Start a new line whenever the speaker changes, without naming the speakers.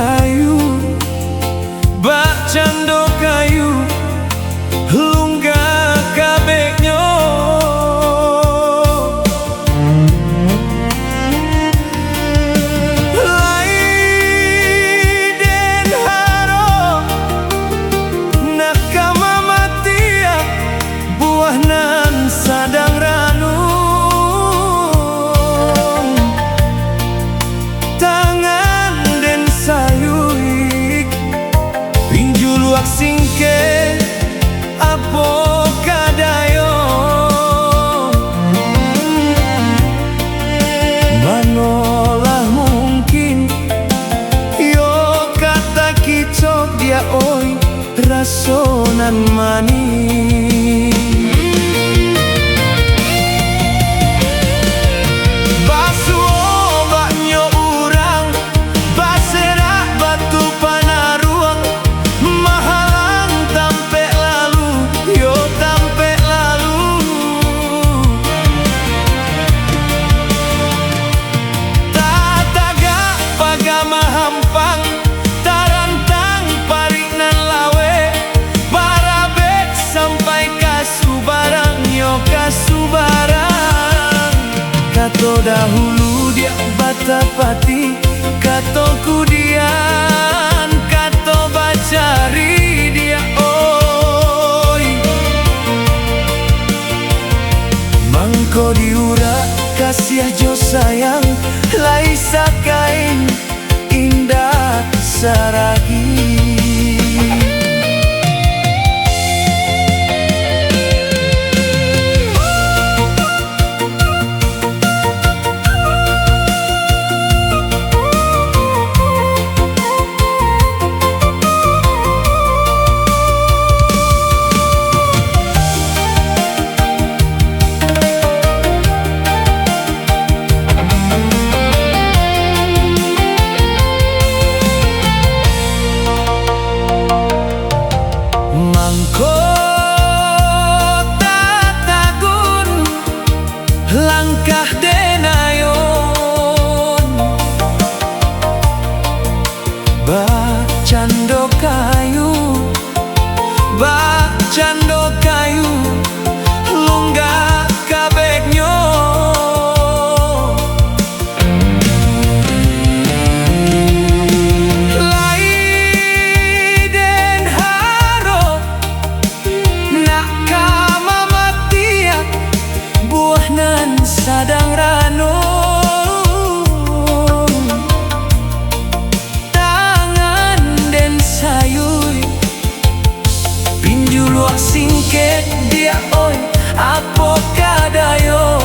kayu, bak cando kayu, lunggah kabeknya. Laiden haro nak kama matia, buah nan sadang ranum, tangan den sayuik, pinju luak singke apo kadayo. Manolah mungkin yo kata kicok dia oi rasonan manis. Kato dahulu dia batapati, kato kudian, kato bacari dia oi. Mangko diura kasih jo sayang, laisa kain indah saragi. Langkah denayon, bak cando kayu, bak cando kayu, lunggah kabeknya. Laiden haro nak kama matia, buah nan sadang ranum, tangan den sayui, pinju luak singket dia oi apo kadayo.